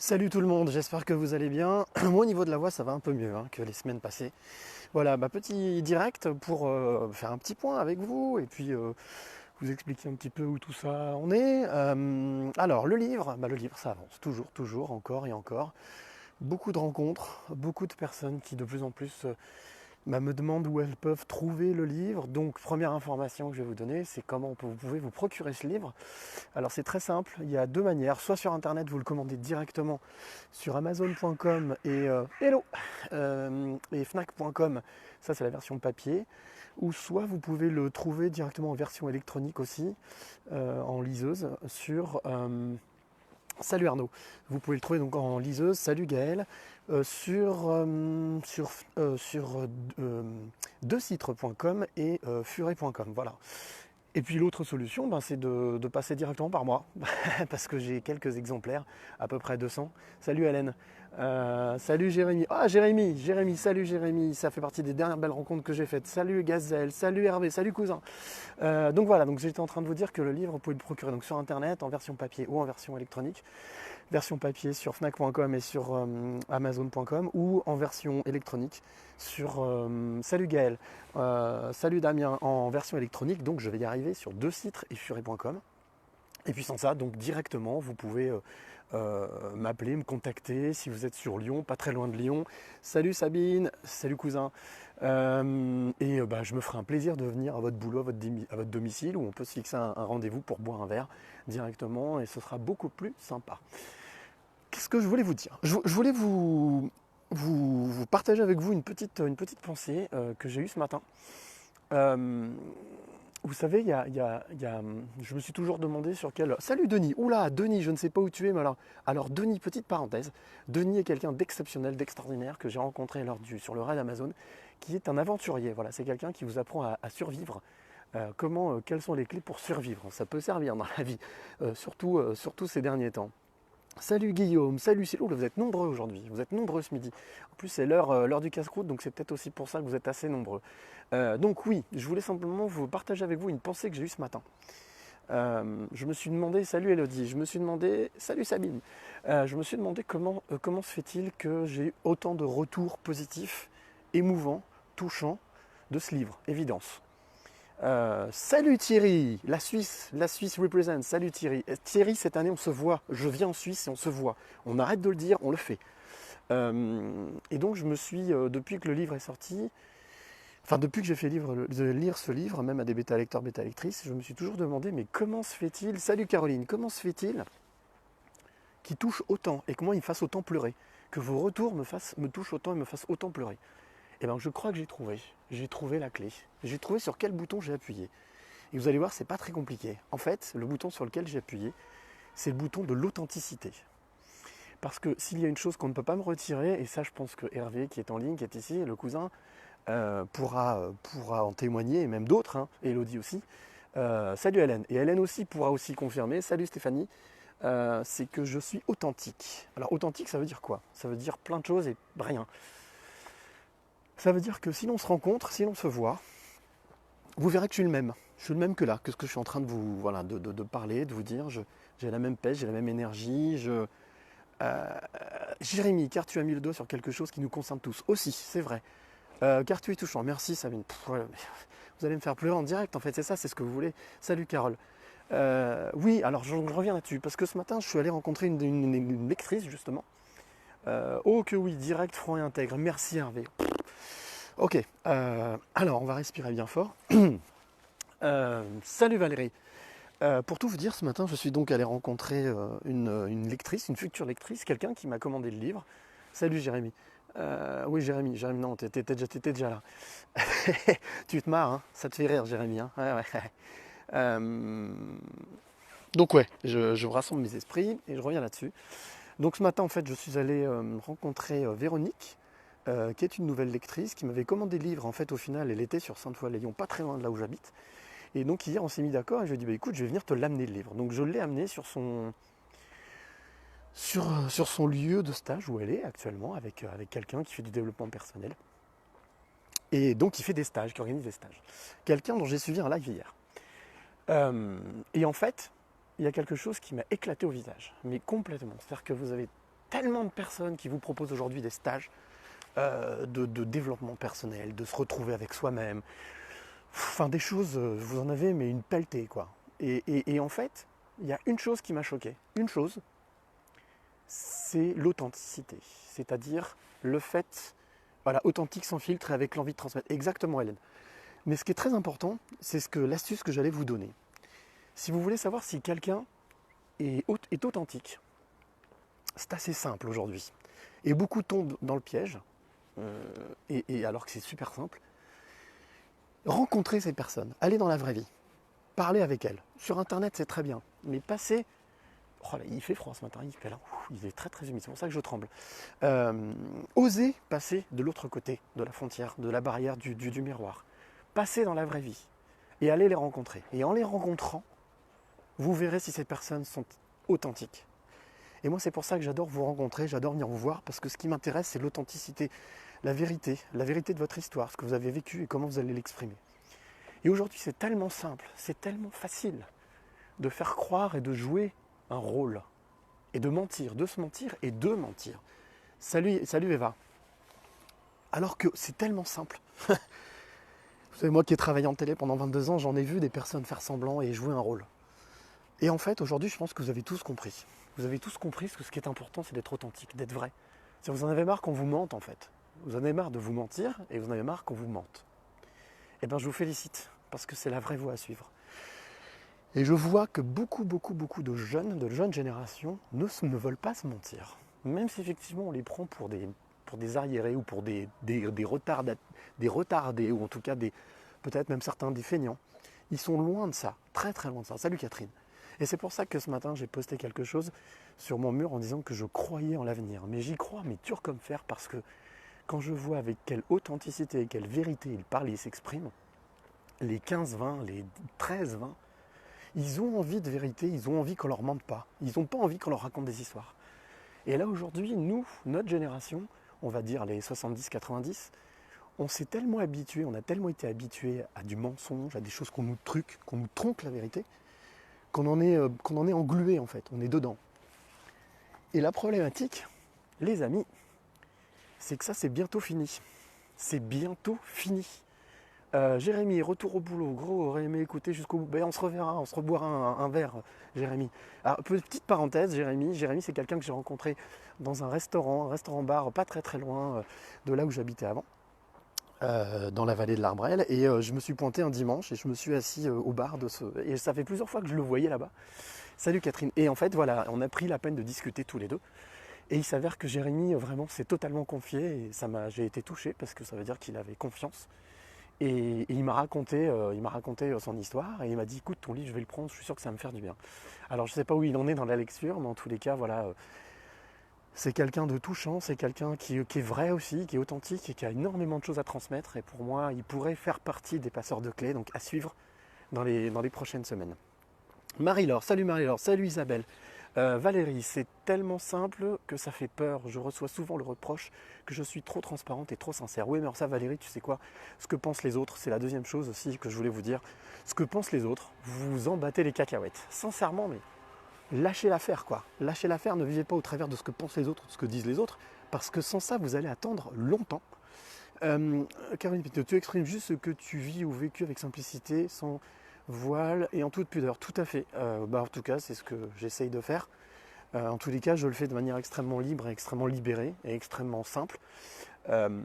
Salut tout le monde, j'espère que vous allez bien. Moi au niveau de la voix ça va un peu mieux que les semaines passées. Voilà, petit direct pour faire un petit point avec vous et puis vous expliquer un petit peu où tout ça en est. Alors le livre ça avance toujours, encore et encore. Beaucoup de rencontres, beaucoup de personnes qui de plus en plus me demandent où elles peuvent trouver le livre. Donc première information que je vais vous donner, c'est comment vous pouvez vous procurer ce livre. Alors c'est très simple, il y a deux manières. Soit sur internet, vous le commandez directement sur amazon.com et fnac.com, ça c'est la version papier. Ou soit vous pouvez le trouver directement en version électronique aussi, en liseuse, sur Salut Arnaud. Vous pouvez le trouver donc en liseuse, salut Gaël, sur decitre.com et furet.com. Voilà. Et puis l'autre solution, c'est de passer directement par moi, parce que j'ai quelques exemplaires, à peu près 200. Salut Hélène, salut Jérémy. Ah Jérémy, salut Jérémy, ça fait partie des dernières belles rencontres que j'ai faites. Salut Gazelle, salut Hervé, salut cousin. Donc voilà, donc j'étais en train de vous dire que le livre, vous pouvez le procurer donc sur internet, en version papier ou en version électronique. Version papier sur fnac.com et sur amazon.com ou en version électronique sur Salut Gaël, salut Damien en version électronique, donc je vais y arriver sur Decitre et furet.com. Et puis sans ça, donc directement, vous pouvez m'appeler, me contacter si vous êtes sur Lyon, pas très loin de Lyon. Salut Sabine, salut cousin. Je me ferai un plaisir de venir à votre boulot, à votre domicile, où on peut se fixer un rendez-vous pour boire un verre directement et ce sera beaucoup plus sympa. Qu'est-ce que je voulais vous dire? Je voulais vous partager avec vous une petite pensée que j'ai eue ce matin. Euh, Vous savez, je me suis toujours demandé sur quel... Salut Denis. Oula, Denis, je ne sais pas où tu es, mais alors Denis, petite parenthèse. Denis est quelqu'un d'exceptionnel, d'extraordinaire que j'ai rencontré sur le raid Amazon, qui est un aventurier. Voilà, c'est quelqu'un qui vous apprend à survivre. Quelles sont les clés pour survivre? Ça peut servir dans la vie, surtout ces derniers temps. Salut Guillaume, salut Cyril. Vous êtes nombreux aujourd'hui, vous êtes nombreux ce midi. En plus c'est l'heure du casse-croûte, donc c'est peut-être aussi pour ça que vous êtes assez nombreux. Donc oui, je voulais simplement vous partager avec vous une pensée que j'ai eue ce matin. Je me suis demandé, salut Elodie, je me suis demandé, salut Sabine, je me suis demandé comment se fait-il que j'ai eu autant de retours positifs, émouvants, touchants de ce livre, Évidence. Salut Thierry, la Suisse represent. Salut Thierry. Thierry, cette année on se voit. Je viens en Suisse et on se voit. On arrête de le dire, on le fait. Et donc je me suis, depuis que le livre est sorti, enfin depuis que j'ai fait lire ce livre, même à des bêta-lecteurs, bêta-lectrices, je me suis toujours demandé, mais comment se fait-il, salut Caroline, comment se fait-il qu'il touche autant et que moi il me fasse autant pleurer, que vos retours me touchent autant et me fassent autant pleurer? Eh bien, je crois que j'ai trouvé la clé. J'ai trouvé sur quel bouton j'ai appuyé. Et vous allez voir, c'est pas très compliqué. En fait, le bouton sur lequel j'ai appuyé, c'est le bouton de l'authenticité. Parce que s'il y a une chose qu'on ne peut pas me retirer, et ça je pense que Hervé qui est en ligne, qui est ici, le cousin, pourra en témoigner, et même d'autres, et Elodie aussi. Salut Hélène. Et Hélène aussi pourra aussi confirmer, salut Stéphanie, c'est que je suis authentique. Alors authentique, ça veut dire quoi? Ça veut dire plein de choses et rien. Ça veut dire que si l'on se rencontre, si l'on se voit, vous verrez que je suis le même. Je suis le même que là, que ce que je suis en train de vous de parler, de vous dire. J'ai la même pêche, j'ai la même énergie. Jérémy, car tu as mis le doigt sur quelque chose qui nous concerne tous. Aussi, c'est vrai. Car tu es touchant. Merci Sabine. Vous allez me faire pleurer en direct, en fait, c'est ça, c'est ce que vous voulez. Salut Carole. Oui, alors je reviens là-dessus, parce que ce matin, je suis allé rencontrer une lectrice, justement. Oh que oui, direct, franc et intègre. Merci Hervé. Ok, alors on va respirer bien fort. Salut Valérie. Pour tout vous dire, ce matin, je suis donc allé rencontrer une lectrice, une future lectrice, quelqu'un qui m'a commandé le livre. Salut Jérémy. Oui Jérémy, non, t'étais déjà là. Tu te marres, hein, ça te fait rire Jérémy. Hein, ouais, ouais. Euh, donc ouais, je rassemble mes esprits et je reviens là-dessus. Donc ce matin, en fait, je suis allé rencontrer Véronique, qui est une nouvelle lectrice, qui m'avait commandé le livre. En fait, au final, elle était sur Sainte-Foy-Léon, pas très loin de là où j'habite. Et donc hier, on s'est mis d'accord et je lui ai dit, écoute, je vais venir te l'amener le livre. Donc je l'ai amené sur son lieu de stage où elle est actuellement, avec quelqu'un qui fait du développement personnel. Et donc qui fait des stages, qui organise des stages. Quelqu'un dont j'ai suivi un live hier. Et en fait, il y a quelque chose qui m'a éclaté au visage, mais complètement. C'est-à-dire que vous avez tellement de personnes qui vous proposent aujourd'hui des stages de développement personnel, de se retrouver avec soi-même. Enfin, des choses, vous en avez, mais une pelletée, quoi. Et en fait, il y a une chose qui m'a choqué. Une chose, c'est l'authenticité. C'est-à-dire le fait, voilà, authentique sans filtre et avec l'envie de transmettre. Exactement, Hélène. Mais ce qui est très important, c'est l'astuce que j'allais vous donner. Si vous voulez savoir si quelqu'un est authentique, c'est assez simple aujourd'hui. Et beaucoup tombent dans le piège, et alors que c'est super simple. Rencontrer ces personnes, aller dans la vraie vie, parler avec elles. Sur Internet, c'est très bien, mais passer... Oh là, il fait froid ce matin, il est très très humide, c'est pour ça que je tremble. Oser passer de l'autre côté de la frontière, de la barrière du miroir. Passer dans la vraie vie et aller les rencontrer. Et en les rencontrant, vous verrez si ces personnes sont authentiques. Et moi, c'est pour ça que j'adore vous rencontrer, j'adore venir vous voir, parce que ce qui m'intéresse, c'est l'authenticité, la vérité de votre histoire, ce que vous avez vécu et comment vous allez l'exprimer. Et aujourd'hui, c'est tellement simple, c'est tellement facile de faire croire et de jouer un rôle, et de mentir, de se mentir et de mentir. Salut Eva. Alors que c'est tellement simple. Vous savez, moi qui ai travaillé en télé pendant 22 ans, j'en ai vu des personnes faire semblant et jouer un rôle. Et en fait, aujourd'hui, je pense que vous avez tous compris. Vous avez tous compris que ce qui est important, c'est d'être authentique, d'être vrai. Si vous en avez marre qu'on vous mente, en fait. Vous en avez marre de vous mentir et vous en avez marre qu'on vous mente. Eh bien, je vous félicite, parce que c'est la vraie voie à suivre. Et je vois que beaucoup de jeunes générations ne veulent pas se mentir. Même si effectivement on les prend pour des arriérés ou pour des retardés, ou en tout cas peut-être même certains des feignants. Ils sont loin de ça, très très loin de ça. Salut Catherine. Et c'est pour ça que ce matin j'ai posté quelque chose sur mon mur en disant que je croyais en l'avenir. Mais j'y crois, mais dur comme fer, parce que quand je vois avec quelle authenticité et quelle vérité ils parlent et ils s'expriment, les 15-20, les 13-20, ils ont envie de vérité, ils ont envie qu'on leur mente pas. Ils n'ont pas envie qu'on leur raconte des histoires. Et là aujourd'hui, nous, notre génération, on va dire les 70-90, on s'est tellement habitué, on a tellement été habitué à du mensonge, à des choses qu'on nous truque, qu'on nous tronque la vérité, qu'on en est englué en fait, on est dedans. Et la problématique, les amis, c'est que ça c'est bientôt fini. C'est bientôt fini. Jérémy, retour au boulot, gros, aurait aimé écouter jusqu'au bout. Ben, on se reverra, on se reboira un verre, Jérémy. Alors, petite parenthèse, Jérémy, c'est quelqu'un que j'ai rencontré dans un restaurant-bar pas très très loin de là où j'habitais avant, dans la vallée de l'Arbrelle. Et je me suis pointé un dimanche et je me suis assis au bar Et ça fait plusieurs fois que je le voyais là-bas. Salut Catherine. Et en fait, voilà, on a pris la peine de discuter tous les deux. Et il s'avère que Jérémy, vraiment, s'est totalement confié. Et j'ai été touché parce que ça veut dire qu'il avait confiance. Et il m'a raconté son histoire et il m'a dit écoute ton livre je vais le prendre, je suis sûr que ça va me faire du bien. Alors je ne sais pas où il en est dans la lecture, mais en tous les cas voilà, c'est quelqu'un de touchant, c'est quelqu'un qui est vrai aussi, qui est authentique et qui a énormément de choses à transmettre. Et pour moi il pourrait faire partie des passeurs de clés, donc à suivre dans les prochaines semaines. Marie-Laure, salut Isabelle. Valérie, c'est tellement simple que ça fait peur. Je reçois souvent le reproche que je suis trop transparente et trop sincère. Oui, mais alors ça, Valérie, tu sais quoi? Ce que pensent les autres, c'est la deuxième chose aussi que je voulais vous dire. Ce que pensent les autres, vous vous en battez les cacahuètes. Sincèrement, mais lâchez l'affaire, quoi. Lâchez l'affaire, ne vivez pas au travers de ce que pensent les autres, de ce que disent les autres, parce que sans ça, vous allez attendre longtemps. Caroline Pito, tu exprimes juste ce que tu vis ou vécu avec simplicité, sans voile et en toute pudeur. Tout à fait. En tout cas, c'est ce que j'essaye de faire. En tous les cas, je le fais de manière extrêmement libre, extrêmement libérée et extrêmement simple. Je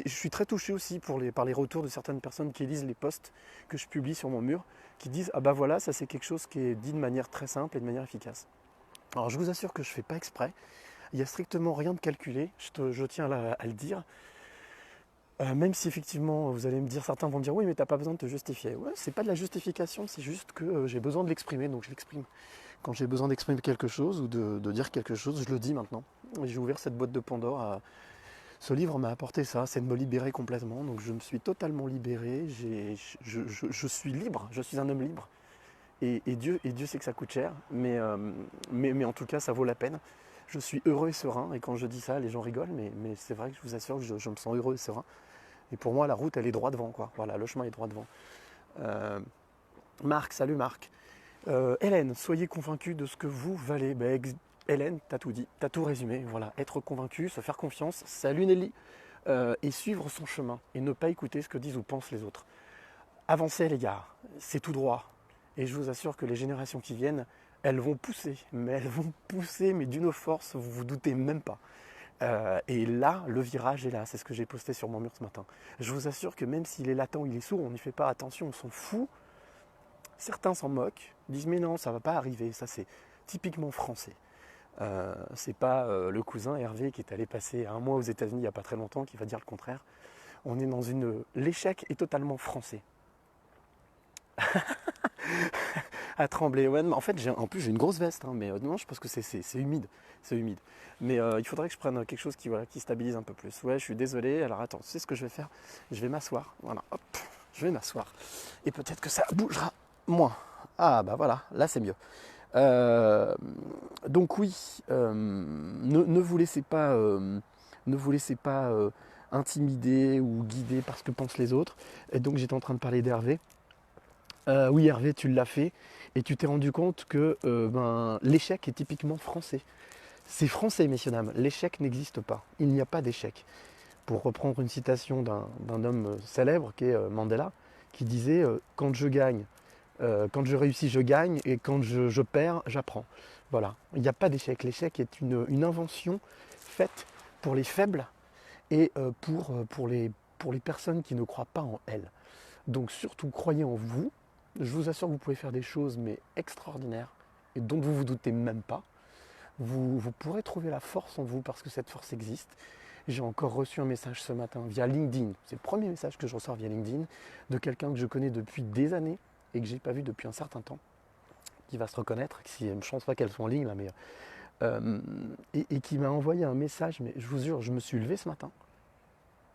suis très touché aussi par les retours de certaines personnes qui lisent les posts que je publie sur mon mur, qui disent « Ah bah voilà, ça c'est quelque chose qui est dit de manière très simple et de manière efficace ». Alors je vous assure que je ne fais pas exprès. Il n'y a strictement rien de calculé, je tiens à le dire. Même si effectivement vous allez me dire, certains vont me dire oui mais t'as pas besoin de te justifier. Ouais, c'est pas de la justification, c'est juste que j'ai besoin de l'exprimer, donc je l'exprime. Quand j'ai besoin d'exprimer quelque chose ou de dire quelque chose, je le dis maintenant. Et j'ai ouvert cette boîte de Pandore. Ce livre m'a apporté ça, c'est de me libérer complètement. Donc je me suis totalement libéré, je suis libre, je suis un homme libre. Et Dieu sait que ça coûte cher, mais en tout cas ça vaut la peine. Je suis heureux et serein, et quand je dis ça, les gens rigolent, mais c'est vrai que je vous assure que je me sens heureux et serein. Et pour moi, la route, elle est droit devant, quoi. Voilà, le chemin est droit devant. Marc, salut Marc. Hélène, soyez convaincus de ce que vous valez. Hélène, t'as tout dit, t'as tout résumé. Voilà, être convaincu, se faire confiance. Salut Nelly. Et suivre son chemin et ne pas écouter ce que disent ou pensent les autres. Avancez les gars, c'est tout droit. Et je vous assure que les générations qui viennent, elles vont pousser, mais d'une force, vous vous doutez même pas. Et là, le virage est là, c'est ce que j'ai posté sur mon mur ce matin. Je vous assure que même s'il est latent, il est sourd, on n'y fait pas attention, on s'en fout. Certains s'en moquent, disent mais non, ça va pas arriver, ça c'est typiquement français. C'est pas le cousin Hervé qui est allé passer un mois aux États-Unis il n'y a pas très longtemps qui va dire le contraire. On est dans l'échec est totalement français. À trembler. Ouais, en fait, en plus j'ai une grosse veste, hein, mais non, je pense que c'est humide. C'est humide. Mais il faudrait que je prenne quelque chose qui stabilise un peu plus. Ouais, je suis désolé. Alors attends, tu sais ce que je vais faire? Je vais m'asseoir. Voilà, hop, je vais m'asseoir. Et peut-être que ça bougera moins. Ah bah voilà, là c'est mieux. Euh, donc oui, ne vous laissez pas, intimider ou guider par ce que pensent les autres. Et donc j'étais en train de parler d'Hervé. Oui, Hervé, tu l'as fait et tu t'es rendu compte que l'échec est typiquement français. C'est français, messieurs, dames. L'échec n'existe pas. Il n'y a pas d'échec. Pour reprendre une citation d'un homme célèbre qui est Mandela, qui disait quand je gagne, quand je réussis, je gagne et quand je perds, j'apprends. Voilà. Il n'y a pas d'échec. L'échec est une invention faite pour les faibles et pour les personnes qui ne croient pas en elles. Donc surtout, croyez en vous. Je vous assure que vous pouvez faire des choses mais extraordinaires et dont vous ne vous doutez même pas. Vous pourrez trouver la force en vous parce que cette force existe. J'ai encore reçu un message ce matin via LinkedIn. C'est le premier message que je reçois via LinkedIn de quelqu'un que je connais depuis des années et que je n'ai pas vu depuis un certain temps, qui va se reconnaître, je ne pense pas qu'elle soit en ligne là, mais et qui m'a envoyé un message, mais je vous jure, je me suis levé ce matin,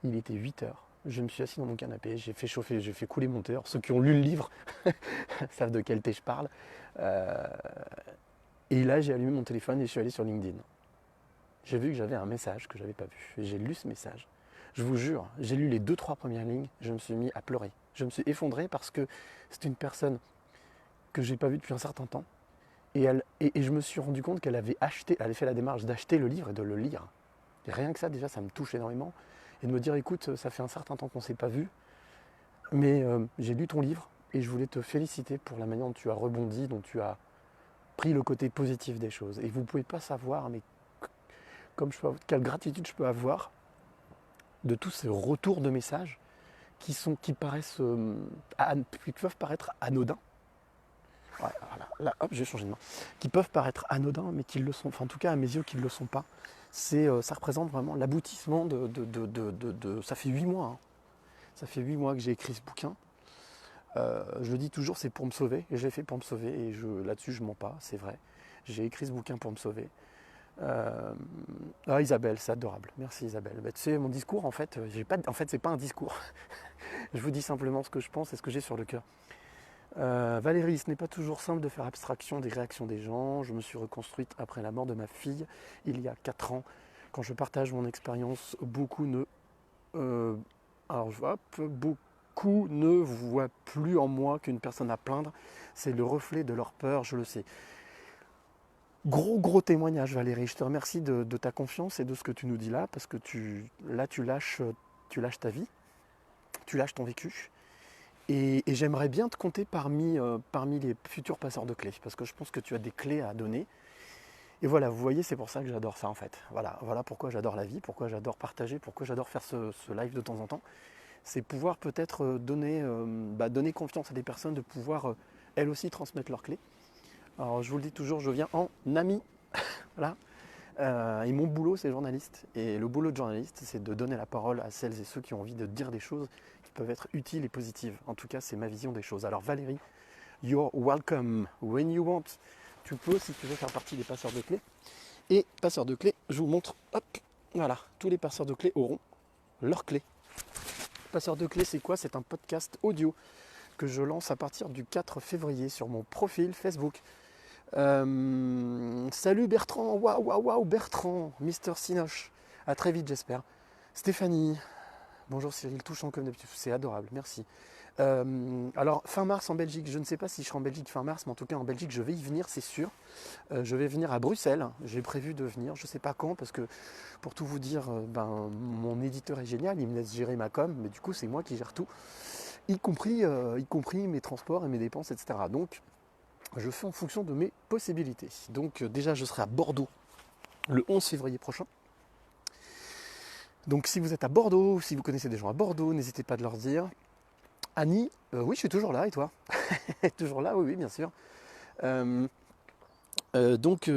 il était 8 heures. Je me suis assis dans mon canapé, j'ai fait chauffer, j'ai fait couler mon thé. Alors, ceux qui ont lu le livre savent de quel thé je parle. Euh, et là, j'ai allumé mon téléphone et je suis allé sur LinkedIn. J'ai vu que j'avais un message que je n'avais pas vu. Et j'ai lu ce message. Je vous jure, j'ai lu les 2-3 premières lignes, je me suis mis à pleurer. Je me suis effondré parce que c'est une personne que je n'ai pas vue depuis un certain temps. Et je me suis rendu compte qu'elle avait fait la démarche d'acheter le livre et de le lire. Et rien que ça, déjà, ça me touche énormément. Et de me dire, écoute, ça fait un certain temps qu'on ne s'est pas vu, mais j'ai lu ton livre et je voulais te féliciter pour la manière dont tu as rebondi, dont tu as pris le côté positif des choses. Et vous ne pouvez pas savoir, mais quelle gratitude je peux avoir de tous ces retours de messages qui peuvent paraître anodins. Ouais, voilà. Là, hop, j'ai changé de main. Qui peuvent paraître anodins, mais qui le sont, enfin en tout cas à mes yeux, qui ne le sont pas. Ça représente vraiment l'aboutissement ça fait 8 mois. Hein. Ça fait 8 mois que j'ai écrit ce bouquin. Je le dis toujours, c'est pour me sauver. Et je l'ai fait pour me sauver. Et là-dessus, je mens pas, c'est vrai. J'ai écrit ce bouquin pour me sauver. Isabelle, c'est adorable. Merci Isabelle. Bah, tu sais, mon discours, en fait, c'est pas un discours. Je vous dis simplement ce que je pense et ce que j'ai sur le cœur. Valérie, ce n'est pas toujours simple de faire abstraction des réactions des gens. Je me suis reconstruite après la mort de ma fille il y a 4 ans. Quand je partage mon expérience, beaucoup ne voient plus en moi qu'une personne à plaindre. C'est le reflet de leur peur, je le sais. Gros témoignage Valérie, je te remercie de ta confiance et de ce que tu nous dis là, parce que tu lâches ta vie, tu lâches ton vécu. Et j'aimerais bien te compter parmi les futurs passeurs de clés, parce que je pense que tu as des clés à donner. Et voilà, vous voyez, c'est pour ça que j'adore ça en fait. Voilà pourquoi j'adore la vie, pourquoi j'adore partager, pourquoi j'adore faire ce live de temps en temps. C'est pouvoir peut-être donner confiance à des personnes, de pouvoir elles aussi transmettre leurs clés. Alors je vous le dis toujours, je viens en ami. Voilà. Et mon boulot, c'est journaliste. Et le boulot de journaliste, c'est de donner la parole à celles et ceux qui ont envie de dire des choses qui peuvent être utiles et positives. En tout cas, c'est ma vision des choses. Alors Valérie, you're welcome. When you want, tu peux, si tu veux faire partie des passeurs de clés. Et passeurs de clés, je vous montre, hop, voilà, tous les passeurs de clés auront leurs clés. Passeurs de clés, c'est quoi? C'est un podcast audio que je lance à partir du 4 février sur mon profil Facebook. Salut Bertrand, waouh Bertrand, Mister Sinoche, à très vite j'espère. Stéphanie, bonjour Cyril, touchant comme d'habitude, c'est adorable, merci. Alors fin mars en Belgique, je ne sais pas si je serai en Belgique fin mars, mais en tout cas en Belgique je vais y venir, c'est sûr. Je vais venir à Bruxelles, j'ai prévu de venir, je ne sais pas quand, parce que pour tout vous dire, mon éditeur est génial, il me laisse gérer ma com, mais du coup c'est moi qui gère tout, y compris mes transports et mes dépenses, etc. Donc je fais en fonction de mes possibilités. Donc déjà je serai à Bordeaux le 11 février prochain. Donc si vous êtes à Bordeaux, si vous connaissez des gens à Bordeaux, n'hésitez pas de leur dire. Annie, oui, je suis toujours là, et toi? Toujours là, oui, oui, bien sûr. Euh, donc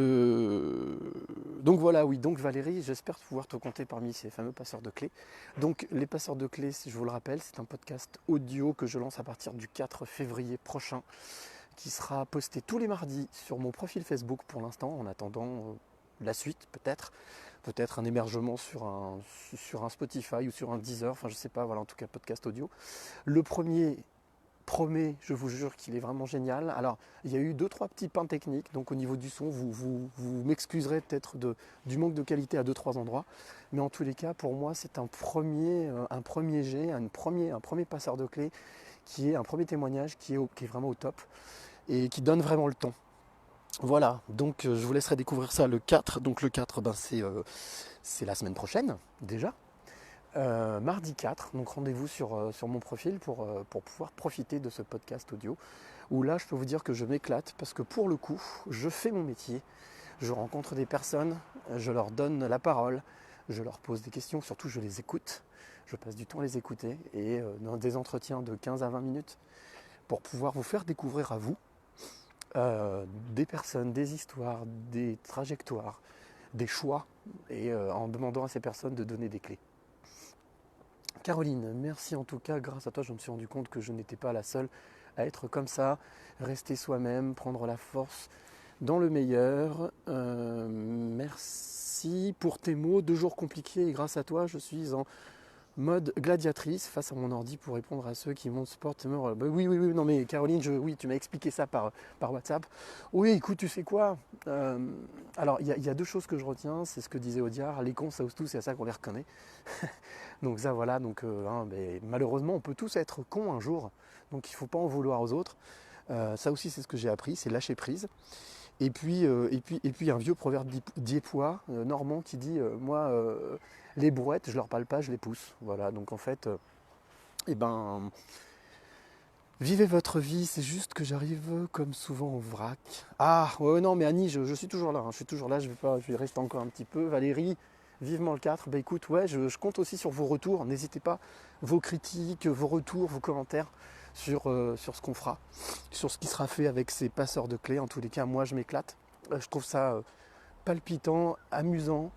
voilà, oui, donc Valérie, j'espère pouvoir te compter parmi ces fameux passeurs de clés. Donc les passeurs de clés, si je vous le rappelle, c'est un podcast audio que je lance à partir du 4 février prochain, qui sera posté tous les mardis sur mon profil Facebook pour l'instant, en attendant la suite peut-être un hébergement sur un Spotify ou sur un Deezer, enfin je sais pas, voilà, en tout cas podcast audio. Le premier promet, je vous jure qu'il est vraiment génial. Alors, il y a eu 2-3 petits pains techniques, donc au niveau du son, vous m'excuserez peut-être du manque de qualité à 2-3 endroits, mais en tous les cas, pour moi, c'est un premier jet, un premier passeur de clés, qui est un premier témoignage qui est vraiment au top, et qui donne vraiment le ton. Voilà, donc je vous laisserai découvrir ça le 4. Donc le 4, c'est la semaine prochaine, déjà. Mardi 4, donc rendez-vous sur mon profil pour pouvoir profiter de ce podcast audio, où là je peux vous dire que je m'éclate, parce que pour le coup, je fais mon métier, je rencontre des personnes, je leur donne la parole, je leur pose des questions, surtout je les écoute, je passe du temps à les écouter, et dans des entretiens de 15 à 20 minutes, pour pouvoir vous faire découvrir à vous des personnes, des histoires, des trajectoires, des choix, et en demandant à ces personnes de donner des clés. Caroline, merci en tout cas, grâce à toi je me suis rendu compte que je n'étais pas la seule à être comme ça, rester soi-même, prendre la force dans le meilleur. Merci pour tes mots, 2 jours compliqués, et grâce à toi je suis en mode gladiatrice face à mon ordi pour répondre à ceux qui m'ont support. Oui, non mais Caroline, oui, tu m'as expliqué ça par WhatsApp. Oui, écoute, tu sais quoi, alors il y a 2 choses que je retiens, c'est ce que disait Audiard, les cons ça ose tous, c'est à ça qu'on les reconnaît. Donc ça voilà, donc malheureusement on peut tous être cons un jour, donc il ne faut pas en vouloir aux autres. Ça aussi c'est ce que j'ai appris, c'est lâcher prise. Et puis un vieux proverbe diepois, normand, qui dit moi les brouettes je leur parle pas, je les pousse. Voilà, donc en fait vivez votre vie, c'est juste que j'arrive comme souvent en vrac. Ah ouais, non mais Annie, je suis toujours là, hein, je suis toujours là, je vais rester encore un petit peu. Valérie, vivement le 4. Bah écoute, ouais, je compte aussi sur vos retours, n'hésitez pas, vos critiques, vos retours, vos commentaires sur ce qu'on fera, sur ce qui sera fait avec ces passeurs de clés. En tous les cas, moi je m'éclate, je trouve ça palpitant, amusant.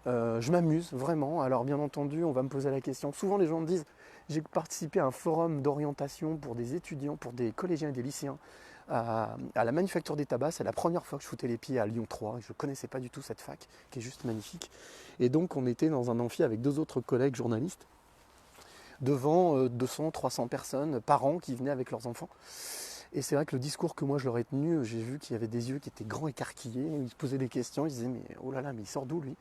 Je m'amuse vraiment. Alors bien entendu, on va me poser la question. Souvent les gens me disent, j'ai participé à un forum d'orientation pour des étudiants, pour des collégiens et des lycéens à la Manufacture des Tabacs. C'est la première fois que je foutais les pieds à Lyon 3. Je ne connaissais pas du tout cette fac, qui est juste magnifique. Et donc on était dans un amphi avec 2 autres collègues journalistes, devant 200-300 personnes par an qui venaient avec leurs enfants. Et c'est vrai que le discours que moi je leur ai tenu, j'ai vu qu'il y avait des yeux qui étaient grands écarquillés, ils se posaient des questions, ils disaient mais oh là là, mais il sort d'où lui?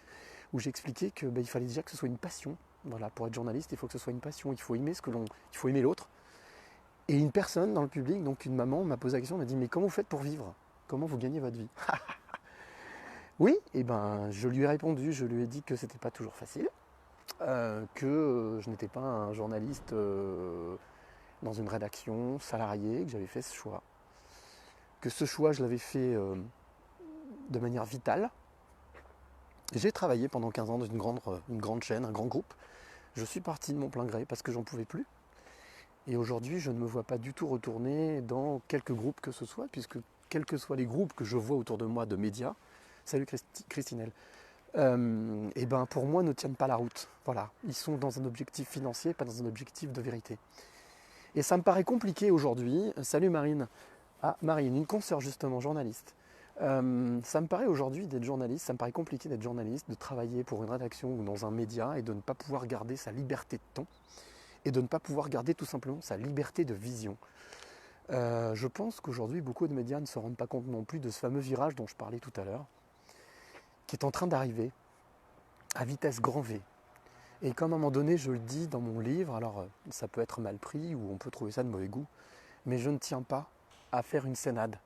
Où j'expliquais que il fallait déjà que ce soit une passion. Voilà, pour être journaliste, il faut que ce soit une passion, il faut aimer il faut aimer l'autre. Et une personne dans le public, donc une maman, m'a posé la question, m'a dit mais comment vous faites pour vivre? Comment vous gagnez votre vie? Oui, et je lui ai répondu, je lui ai dit que c'était pas toujours facile, que je n'étais pas un journaliste dans une rédaction salariée, que j'avais fait ce choix. Que ce choix, je l'avais fait de manière vitale. J'ai travaillé pendant 15 ans dans une grande chaîne, un grand groupe. Je suis parti de mon plein gré parce que j'en pouvais plus. Et aujourd'hui, je ne me vois pas du tout retourner dans quelques groupes que ce soit, puisque quels que soient les groupes que je vois autour de moi de médias, salut Christinelle, pour moi ne tiennent pas la route. Voilà, ils sont dans un objectif financier, pas dans un objectif de vérité. Et ça me paraît compliqué aujourd'hui. Salut Marine. Ah, Marine, une consoeur justement, journaliste. Ça me paraît aujourd'hui d'être journaliste, ça me paraît compliqué d'être journaliste, de travailler pour une rédaction ou dans un média et de ne pas pouvoir garder sa liberté de ton et de ne pas pouvoir garder tout simplement sa liberté de vision. Je pense qu'aujourd'hui, beaucoup de médias ne se rendent pas compte non plus de ce fameux virage dont je parlais tout à l'heure, qui est en train d'arriver à vitesse grand V. Et comme à un moment donné, je le dis dans mon livre, alors ça peut être mal pris ou on peut trouver ça de mauvais goût, mais je ne tiens pas à faire une sénade.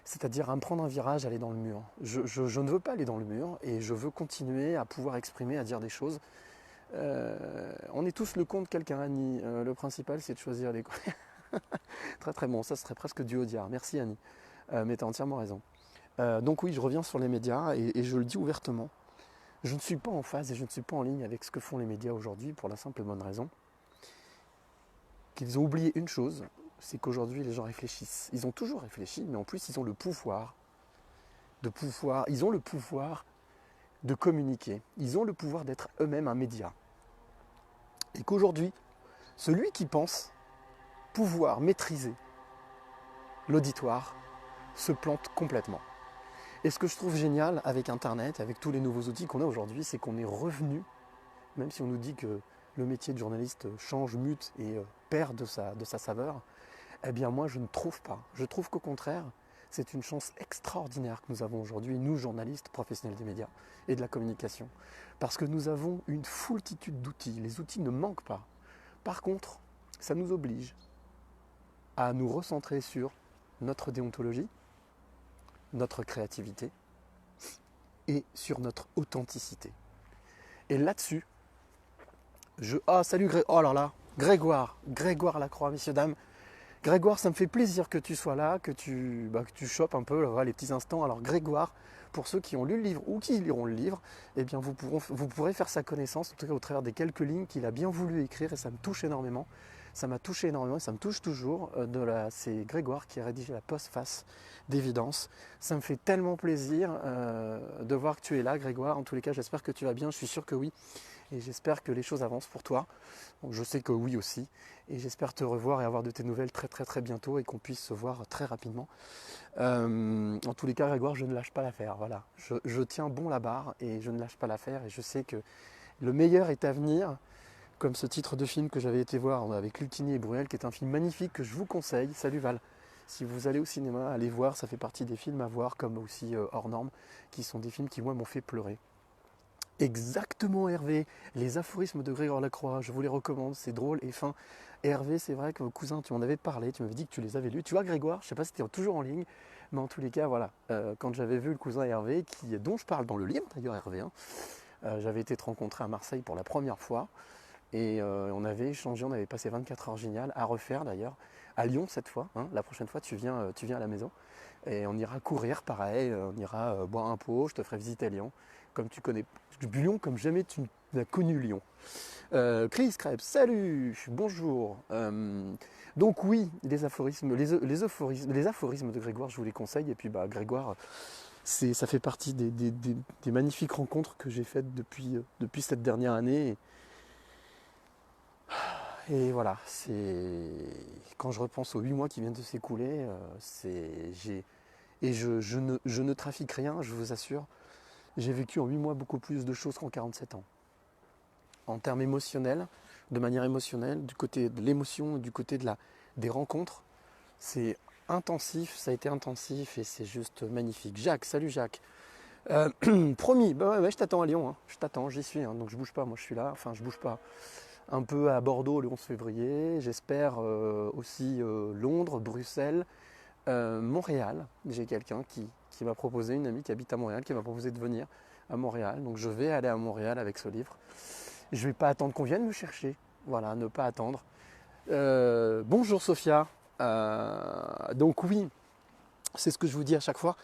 C'est-à-dire à me prendre un virage, aller dans le mur. Je ne veux pas aller dans le mur et je veux continuer à pouvoir exprimer, à dire des choses. On est tous le compte de quelqu'un, Annie. Le principal, c'est de choisir les... Très très bon, ça serait presque du Audiard. Merci Annie, mais tu as entièrement raison. Donc oui, je reviens sur les médias et je le dis ouvertement. Je ne suis pas en phase et je ne suis pas en ligne avec ce que font les médias aujourd'hui pour la simple et bonne raison qu'ils ont oublié une chose, c'est qu'aujourd'hui les gens réfléchissent. Ils ont toujours réfléchi, mais en plus ils ont le pouvoir ils ont le pouvoir de communiquer. Ils ont le pouvoir d'être eux-mêmes un média. Et qu'aujourd'hui, celui qui pense pouvoir maîtriser l'auditoire se plante complètement. Et ce que je trouve génial avec Internet, avec tous les nouveaux outils qu'on a aujourd'hui, c'est qu'on est revenu, même si on nous dit que le métier de journaliste change, mute et perd de sa saveur, eh bien moi je ne trouve pas. Je trouve qu'au contraire, c'est une chance extraordinaire que nous avons aujourd'hui, nous journalistes, professionnels des médias et de la communication. Parce que nous avons une foultitude d'outils. Les outils ne manquent pas. Par contre, ça nous oblige à nous recentrer sur notre déontologie, notre créativité et sur notre authenticité. Et là-dessus, Ah, salut Oh là là, Grégoire Lacroix, messieurs, dames. Grégoire, ça me fait plaisir que tu sois là, que tu chopes un peu les petits instants. Alors Grégoire, pour ceux qui ont lu le livre ou qui liront le livre, eh bien vous pourrez faire sa connaissance, en tout cas au travers des quelques lignes qu'il a bien voulu écrire et ça me touche énormément. Ça m'a touché énormément et ça me touche toujours. C'est Grégoire qui a rédigé la postface d'Évidence. Ça me fait tellement plaisir de voir que tu es là, Grégoire. En tous les cas, j'espère que tu vas bien, je suis sûr que oui. Et j'espère que les choses avancent pour toi. Donc, je sais que oui aussi. Et j'espère te revoir et avoir de tes nouvelles très très très bientôt et qu'on puisse se voir très rapidement. En tous les cas, Grégoire, je ne lâche pas l'affaire. Voilà. Je tiens bon la barre et je ne lâche pas l'affaire. Et je sais que le meilleur est à venir. Comme ce titre de film que j'avais été voir avec Lucchini et Bruel, qui est un film magnifique que je vous conseille. Salut Val. Si vous allez au cinéma, allez voir, ça fait partie des films à voir, comme aussi Hors Normes, qui sont des films qui, moi, m'ont fait pleurer. Exactement Hervé, les aphorismes de Grégoire Lacroix, je vous les recommande, c'est drôle et fin. Hervé, c'est vrai que cousin, tu m'en avais parlé, tu m'avais dit que tu les avais lus. Tu vois Grégoire, je ne sais pas si tu es toujours en ligne, mais en tous les cas, voilà, quand j'avais vu le cousin Hervé, dont je parle dans le livre d'ailleurs Hervé, hein, j'avais été te rencontrer à Marseille pour la première fois, et on avait échangé, on avait passé 24 heures géniales, à refaire d'ailleurs, à Lyon cette fois, hein, la prochaine fois tu viens à la maison, et on ira courir pareil, on ira boire un pot, je te ferai visiter Lyon, comme tu connais Lyon comme jamais tu n'as connu Lyon. Chris Krebs, salut, bonjour. Donc oui, les aphorismes de Grégoire, je vous les conseille. Et puis Grégoire, ça fait partie des magnifiques rencontres que j'ai faites depuis cette dernière année. Et voilà, quand je repense aux 8 mois qui viennent de s'écouler, je ne trafique rien, je vous assure. J'ai vécu en 8 mois beaucoup plus de choses qu'en 47 ans. En termes émotionnels, de manière émotionnelle, du côté de l'émotion, du côté des rencontres, c'est intensif, ça a été intensif et c'est juste magnifique. Jacques, salut Jacques. Promis, ouais, je t'attends à Lyon, hein. Je t'attends, j'y suis, hein. Donc je bouge pas, moi je suis là, enfin je bouge pas. Un peu à Bordeaux le 11 février, j'espère aussi Londres, Bruxelles, Montréal. J'ai quelqu'un qui m'a proposé, une amie qui habite à Montréal, qui m'a proposé de venir à Montréal. Donc je vais aller à Montréal avec ce livre. Je ne vais pas attendre qu'on vienne me chercher. Voilà, ne pas attendre. Bonjour Sophia. Donc oui, c'est ce que je vous dis à chaque fois.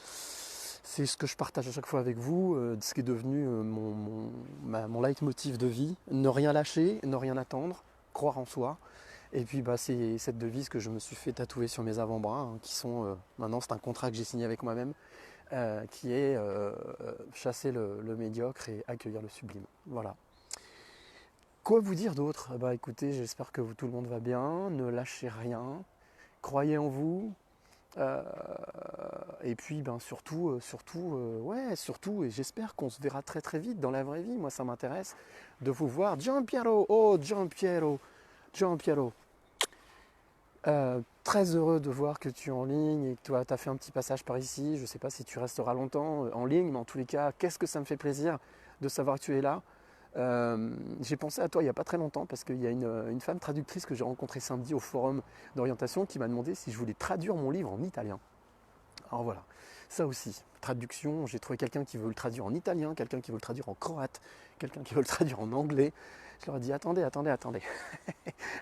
C'est ce que je partage à chaque fois avec vous, ce qui est devenu mon leitmotiv de vie. Ne rien lâcher, ne rien attendre, croire en soi. Et puis c'est cette devise que je me suis fait tatouer sur mes avant-bras, hein, qui sont, maintenant c'est un contrat que j'ai signé avec moi-même, qui est chasser le médiocre et accueillir le sublime. Voilà. Quoi vous dire d'autre ? Écoutez, j'espère que tout le monde va bien, ne lâchez rien, croyez en vous, et puis surtout, et j'espère qu'on se verra très très vite dans la vraie vie. Moi ça m'intéresse de vous voir. Giampiero, très heureux de voir que tu es en ligne et que tu as fait un petit passage par ici. Je ne sais pas si tu resteras longtemps en ligne, mais en tous les cas, qu'est-ce que ça me fait plaisir de savoir que tu es là. J'ai pensé à toi il n'y a pas très longtemps parce qu'il y a une femme traductrice que j'ai rencontrée samedi au forum d'orientation qui m'a demandé si je voulais traduire mon livre en italien. Alors voilà, ça aussi, traduction, j'ai trouvé quelqu'un qui veut le traduire en italien, quelqu'un qui veut le traduire en croate, quelqu'un qui veut le traduire en anglais. Je leur ai dit attendez.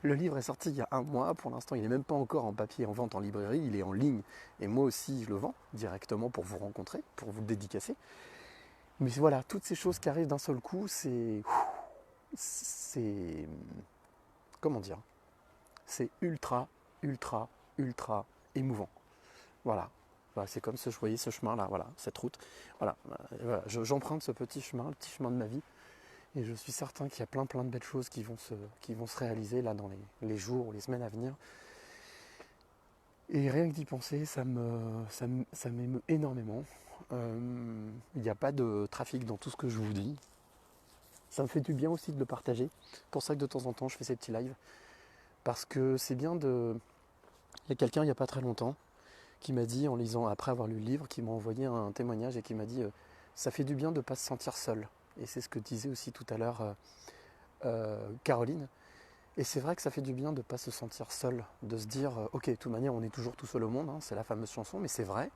Le livre est sorti il y a 1 mois, pour l'instant il n'est même pas encore en papier en vente en librairie, il est en ligne et moi aussi je le vends directement pour vous rencontrer, pour vous le dédicacer. Mais voilà, toutes ces choses qui arrivent d'un seul coup, c'est comment dire, c'est ultra, ultra, ultra émouvant. Voilà. Voilà, c'est comme si je voyais ce chemin-là, voilà, cette route. Voilà, voilà. J'emprunte ce petit chemin, le petit chemin de ma vie. Et je suis certain qu'il y a plein de belles choses qui vont se réaliser là dans les jours ou les semaines à venir. Et rien que d'y penser, ça m'émeut énormément. Il n'y a pas de trafic dans tout ce que je vous dis. Ça me fait du bien aussi de le partager. C'est pour ça que de temps en temps je fais ces petits lives. Parce que c'est bien de... Il y a quelqu'un il n'y a pas très longtemps qui m'a dit, en lisant, après avoir lu le livre, qui m'a envoyé un témoignage et qui m'a dit ça fait du bien de ne pas se sentir seul. Et c'est ce que disait aussi tout à l'heure Caroline. Et c'est vrai que ça fait du bien de ne pas se sentir seul, de se dire ok, de toute manière on est toujours tout seul au monde, hein, c'est la fameuse chanson, mais c'est vrai.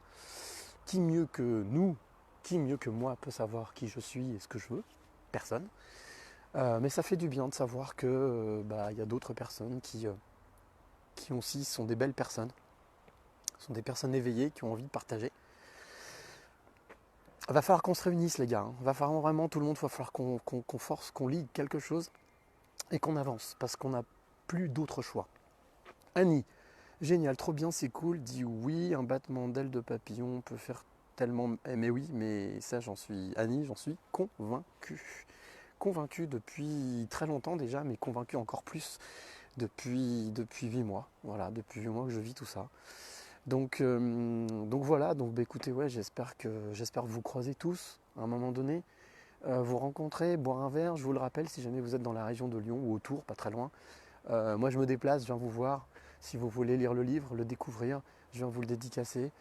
Qui mieux que nous, qui mieux que moi peut savoir qui je suis et ce que je veux? Personne. Mais ça fait du bien de savoir que y a d'autres personnes qui aussi sont des belles personnes, sont des personnes éveillées qui ont envie de partager. Va falloir qu'on se réunisse les gars, hein. Va falloir vraiment tout le monde, va falloir qu'on force, qu'on lit quelque chose et qu'on avance parce qu'on n'a plus d'autre choix. Annie, génial, trop bien, c'est cool, dit oui, un battement d'aile de papillon peut faire tellement... Mais oui, mais ça Annie, j'en suis convaincu. Convaincu depuis très longtemps déjà, mais convaincu encore plus depuis 8 mois. Voilà, depuis 8 mois que je vis tout ça. Donc voilà, écoutez, ouais, j'espère vous croiser tous à un moment donné, vous rencontrer, boire un verre. Je vous le rappelle, si jamais vous êtes dans la région de Lyon ou autour, pas très loin, moi je me déplace, je viens vous voir. Si vous voulez lire le livre, le découvrir, je viens vous le dédicacer.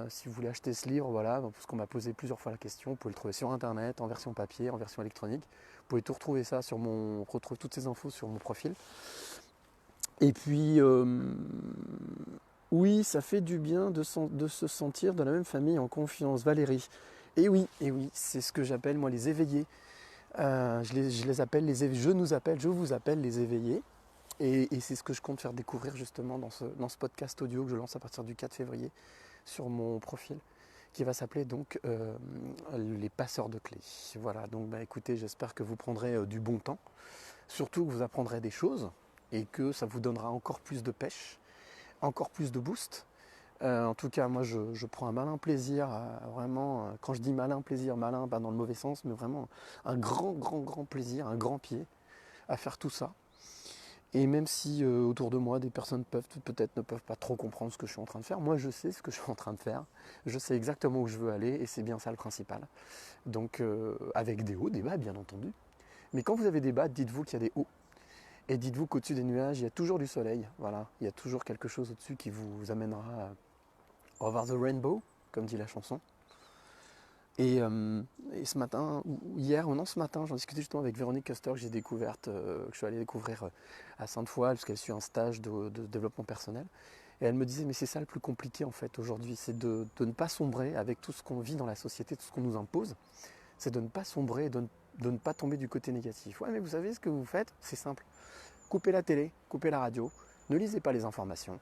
Si vous voulez acheter ce livre, voilà, parce qu'on m'a posé plusieurs fois la question, vous pouvez le trouver sur internet, en version papier, en version électronique. Vous pouvez tout retrouver ça retrouver toutes ces infos sur mon profil. Et puis oui, ça fait du bien de se sentir dans la même famille en confiance, Valérie. Et oui, c'est ce que j'appelle moi les éveillés. Je les appelle je vous appelle les éveillés. Et c'est ce que je compte faire découvrir justement dans ce podcast audio que je lance à partir du 4 février sur mon profil, qui va s'appeler donc les passeurs de clés. Voilà, donc écoutez, j'espère que vous prendrez du bon temps, surtout que vous apprendrez des choses et que ça vous donnera encore plus de pêche, encore plus de boost. En tout cas, moi je prends un malin plaisir, vraiment, quand je dis malin plaisir, malin pas dans le mauvais sens, mais vraiment un grand plaisir, un grand pied à faire tout ça. Et même si autour de moi, des personnes peut-être ne peuvent pas trop comprendre ce que je suis en train de faire, moi je sais ce que je suis en train de faire, je sais exactement où je veux aller et c'est bien ça le principal. Donc avec des hauts, des bas bien entendu. Mais quand vous avez des bas, dites-vous qu'il y a des hauts. Et dites-vous qu'au-dessus des nuages, il y a toujours du soleil. Voilà, il y a toujours quelque chose au-dessus qui vous amènera over the rainbow, comme dit la chanson. Et ce matin, ce matin, j'en discutais justement avec Véronique Custer, que j'ai découverte, que je suis allé découvrir à Sainte-Foy, parce qu'elle suit un stage de développement personnel. Et elle me disait, mais c'est ça le plus compliqué en fait aujourd'hui, c'est de ne pas sombrer avec tout ce qu'on vit dans la société, tout ce qu'on nous impose. C'est de ne pas sombrer et de ne pas tomber du côté négatif. Ouais, mais vous savez ce que vous faites? C'est simple. Coupez la télé, coupez la radio, ne lisez pas les informations,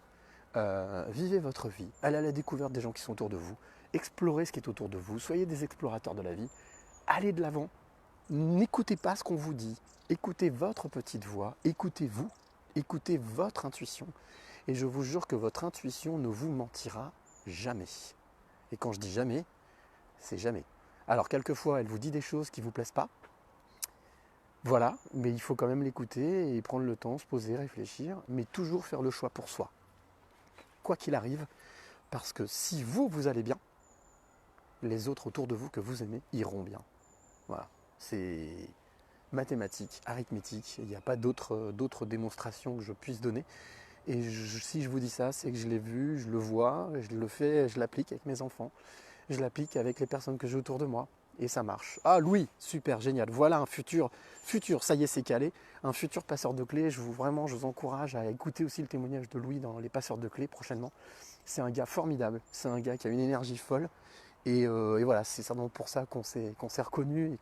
vivez votre vie, allez à la découverte des gens qui sont autour de vous, explorez ce qui est autour de vous, soyez des explorateurs de la vie, allez de l'avant, n'écoutez pas ce qu'on vous dit, écoutez votre petite voix, écoutez-vous, écoutez votre intuition, et je vous jure que votre intuition ne vous mentira jamais. Et quand je dis jamais, c'est jamais. Alors quelquefois, elle vous dit des choses qui ne vous plaisent pas, voilà, mais il faut quand même l'écouter et prendre le temps, se poser, réfléchir, mais toujours faire le choix pour soi. Quoi qu'il arrive, parce que si vous allez bien, les autres autour de vous que vous aimez iront bien. Voilà, c'est mathématique, arithmétique, il n'y a pas d'autres démonstrations que je puisse donner. Et si je vous dis ça, c'est que je l'ai vu, je le vois, je le fais, je l'applique avec mes enfants, je l'applique avec les personnes que j'ai autour de moi. Et ça marche. Ah Louis, super, génial. Voilà un futur, ça y est, c'est calé. Un futur passeur de clés. Vraiment, je vous encourage à écouter aussi le témoignage de Louis dans les passeurs de clés prochainement. C'est un gars formidable. C'est un gars qui a une énergie folle. Et voilà, c'est certainement pour ça qu'on s'est reconnus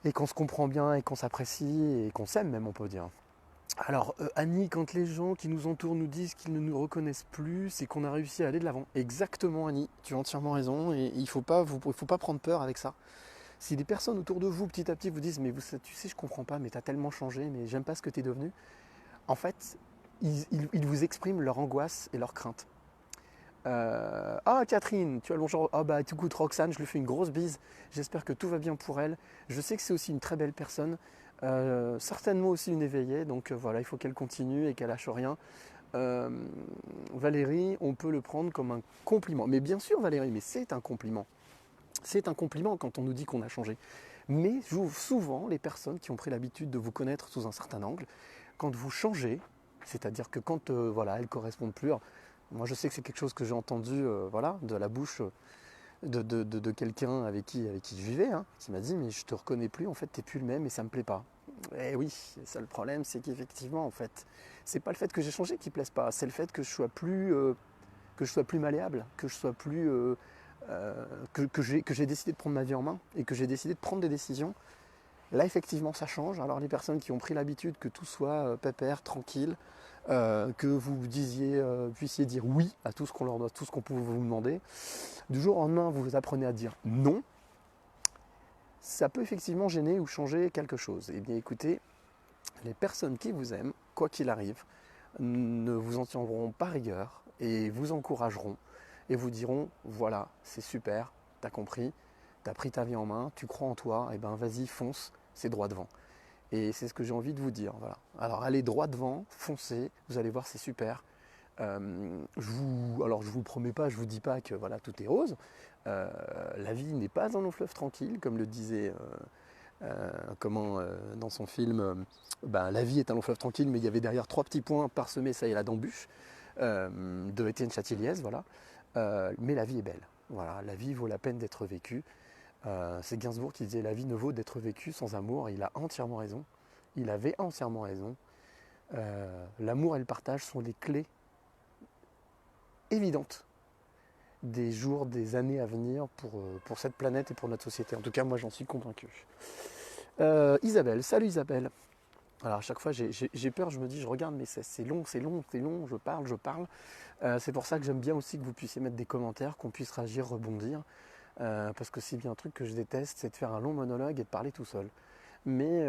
et qu'on se comprend bien et qu'on s'apprécie et qu'on s'aime même, on peut dire. Alors, Annie, quand les gens qui nous entourent nous disent qu'ils ne nous reconnaissent plus, c'est qu'on a réussi à aller de l'avant. Exactement, Annie, tu as entièrement raison et il ne faut pas prendre peur avec ça. Si des personnes autour de vous, petit à petit, vous disent mais tu sais, je comprends pas, mais tu as tellement changé, mais j'aime pas ce que tu es devenu, en fait, ils vous expriment leur angoisse et leur crainte. Ah Catherine, tu as le bonjour. Ah bah écoute Roxane, je lui fais une grosse bise. J'espère que tout va bien pour elle. Je sais que c'est aussi une très belle personne, certainement aussi une éveillée. Donc voilà, il faut qu'elle continue et qu'elle lâche rien. Euh, Valérie, on peut le prendre comme un compliment. Mais bien sûr Valérie, mais c'est un compliment. C'est un compliment quand on nous dit qu'on a changé. Mais souvent, les personnes qui ont pris l'habitude de vous connaître sous un certain angle, quand vous changez, c'est-à-dire que quand voilà, elles ne correspondent plus. Moi, je sais que c'est quelque chose que j'ai entendu voilà, de la bouche de quelqu'un avec qui je vivais, hein, qui m'a dit mais je te reconnais plus, en fait, tu n'es plus le même et ça ne me plaît pas. Et oui, ça, le problème, c'est qu'effectivement, en fait, c'est pas le fait que j'ai changé qui ne plaise pas, c'est le fait que je sois plus malléable, que je sois plus que j'ai décidé de prendre ma vie en main et que j'ai décidé de prendre des décisions. Là, effectivement, ça change. Alors, les personnes qui ont pris l'habitude que tout soit pépère, tranquille, que vous puissiez dire oui à tout ce qu'on leur doit, tout ce qu'on peut vous demander, du jour au lendemain, vous apprenez à dire non, ça peut effectivement gêner ou changer quelque chose. Eh bien, écoutez, les personnes qui vous aiment, quoi qu'il arrive, ne vous en tiendront pas rigueur et vous encourageront et vous diront voilà, c'est super, t'as compris, t'as pris ta vie en main, tu crois en toi, et ben vas-y, fonce, c'est droit devant. Et c'est ce que j'ai envie de vous dire. Voilà. Alors allez droit devant, foncez, vous allez voir, c'est super. Je vous promets pas, je vous dis pas que voilà, tout est rose. La vie n'est pas un long fleuve tranquille, comme le disait dans son film. La vie est un long fleuve tranquille, mais il y avait derrière 3 petits points parsemés, ça y est, la d'embûche, de Étienne Châtilliez, voilà. Mais la vie est belle. Voilà, la vie vaut la peine d'être vécue. C'est Gainsbourg qui disait la vie ne vaut d'être vécue sans amour. Et il a entièrement raison. Il avait entièrement raison. L'amour et le partage sont les clés évidentes des jours, des années à venir pour cette planète et pour notre société. En tout cas, moi, j'en suis convaincu. Isabelle, salut Isabelle. Alors à chaque fois, j'ai peur, je me dis, je regarde, mais c'est long, je parle. C'est pour ça que j'aime bien aussi que vous puissiez mettre des commentaires, qu'on puisse réagir, rebondir. Parce que s'il y a un truc que je déteste, c'est de faire un long monologue et de parler tout seul. Mais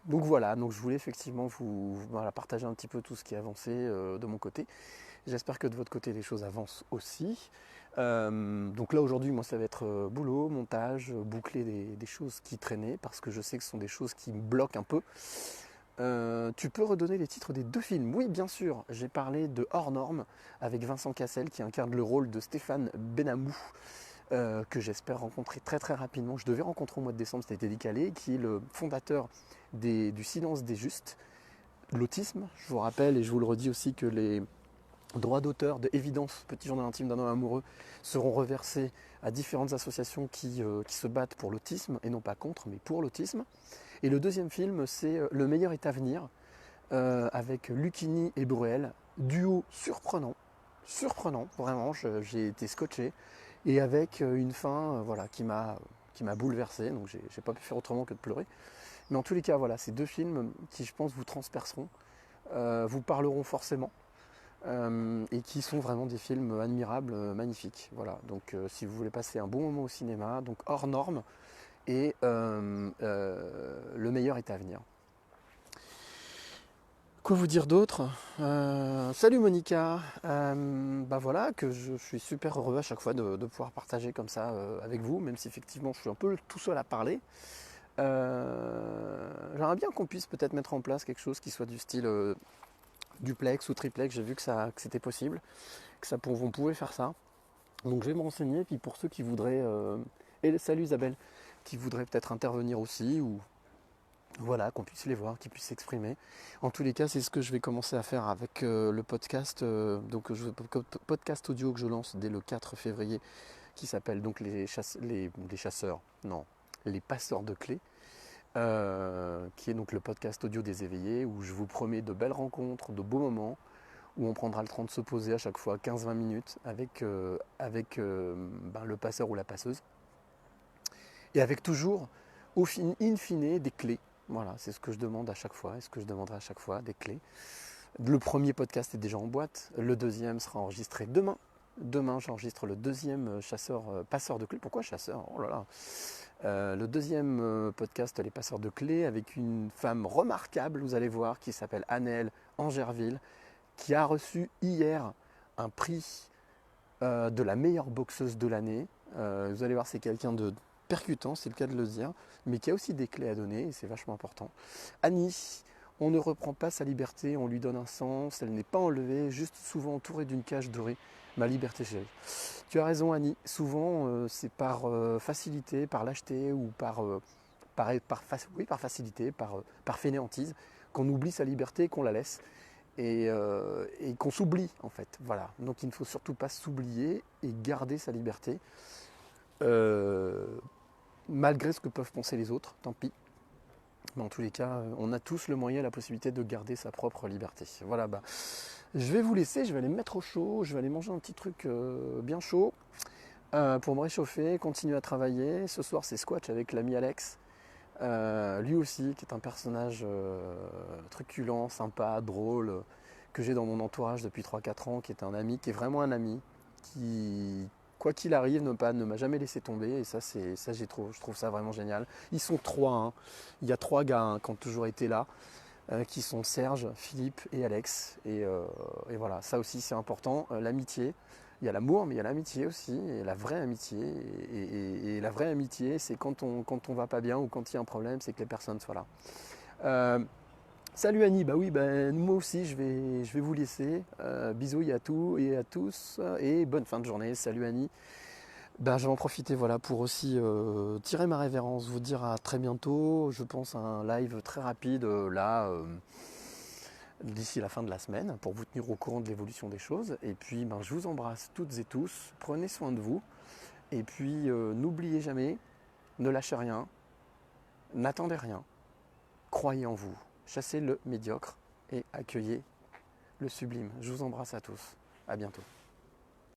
donc voilà, donc je voulais effectivement vous partager un petit peu tout ce qui est avancé de mon côté. J'espère que de votre côté les choses avancent aussi. Donc là aujourd'hui, moi ça va être boulot, montage, boucler des choses qui traînaient parce que je sais que ce sont des choses qui me bloquent un peu. Tu peux redonner les titres des 2 films? Oui, bien sûr. J'ai parlé de Hors Normes avec Vincent Cassel qui incarne le rôle de Stéphane Benamou, que j'espère rencontrer très très rapidement. Je devais rencontrer au mois de décembre, c'était décalé, qui est le fondateur du Silence des Justes, l'autisme. Je vous rappelle et je vous le redis aussi que les droits d'auteur de Évidence, Petit journal intime d'un homme amoureux, seront reversés à différentes associations qui se battent pour l'autisme, et non pas contre, mais pour l'autisme. Et le deuxième film, c'est Le meilleur est à venir, avec Lucchini et Bruel, duo surprenant, vraiment, j'ai été scotché, et avec une fin voilà, qui m'a bouleversé, donc j'ai pas pu faire autrement que de pleurer. Mais en tous les cas, voilà, c'est 2 films qui, je pense, vous transperceront, vous parleront forcément, et qui sont vraiment des films admirables, magnifiques. Voilà, donc si vous voulez passer un bon moment au cinéma, donc Hors Normes et Le meilleur est à venir. Quoi vous dire d'autre? Salut Monica. Voilà, que je suis super heureux à chaque fois de pouvoir partager comme ça avec vous, même si effectivement je suis un peu tout seul à parler. J'aimerais bien qu'on puisse peut-être mettre en place quelque chose qui soit du style duplex ou triplex. J'ai vu que c'était possible, on pouvait faire ça. Donc je vais me renseigner, puis pour ceux qui voudraient, et salut Isabelle, qui voudraient peut-être intervenir aussi, ou voilà, qu'on puisse les voir, qu'ils puissent s'exprimer. En tous les cas, c'est ce que je vais commencer à faire avec le podcast, podcast audio que je lance dès le 4 février qui s'appelle donc les chasseurs, non, les passeurs de clés, qui est donc le podcast audio des éveillés, où je vous promets de belles rencontres, de beaux moments, où on prendra le temps de se poser à chaque fois 15-20 minutes avec le passeur ou la passeuse, et avec toujours, in fine, des clés. Voilà, c'est ce que je demande à chaque fois, et ce que je demanderai à chaque fois, des clés. Le premier podcast est déjà en boîte, le deuxième sera enregistré demain. Demain, j'enregistre le deuxième passeur de clés. Pourquoi chasseur? Oh là là. Le deuxième podcast, les passeurs de clés, avec une femme remarquable, vous allez voir, qui s'appelle Annelle Angerville, qui a reçu hier un prix de la meilleure boxeuse de l'année. Vous allez voir, c'est quelqu'un de percutant, c'est le cas de le dire, mais qui a aussi des clés à donner, et c'est vachement important. Annie, on ne reprend pas sa liberté, on lui donne un sens, elle n'est pas enlevée, juste souvent entourée d'une cage dorée. Ma liberté chérie. Tu as raison Annie, souvent c'est par facilité, par lâcheté ou par facilité, par fainéantise, qu'on oublie sa liberté, qu'on la laisse et qu'on s'oublie en fait. Voilà. Donc il ne faut surtout pas s'oublier et garder sa liberté, malgré ce que peuvent penser les autres, tant pis. Mais en tous les cas, on a tous le moyen et la possibilité de garder sa propre liberté. Voilà, je vais vous laisser, je vais aller me mettre au chaud, je vais aller manger un petit truc bien chaud pour me réchauffer, continuer à travailler. Ce soir, c'est Squatch avec l'ami Alex. Lui aussi, qui est un personnage truculent, sympa, drôle, que j'ai dans mon entourage depuis 3-4 ans, qui est un ami, qui est vraiment un ami, qui, quoi qu'il arrive, ne m'a jamais laissé tomber. Et ça, je trouve ça vraiment génial. Ils sont 3, hein. Il y a 3 gars qui ont toujours été là, qui sont Serge, Philippe et Alex. Et voilà, ça aussi c'est important, l'amitié. Il y a l'amour, mais il y a l'amitié aussi, et la vraie amitié. Et la vraie amitié, c'est quand on va pas bien ou quand il y a un problème, c'est que les personnes soient là. Salut Annie, bah oui, moi aussi je vais vous laisser. Bisous à tous et à tous, et bonne fin de journée. Salut Annie. Je vais en profiter voilà, pour aussi tirer ma révérence, vous dire à très bientôt. Je pense à un live très rapide d'ici la fin de la semaine pour vous tenir au courant de l'évolution des choses. Et puis je vous embrasse toutes et tous, prenez soin de vous. Et puis n'oubliez jamais, ne lâchez rien, n'attendez rien, croyez en vous, chassez le médiocre et accueillez le sublime. Je vous embrasse à tous, à bientôt.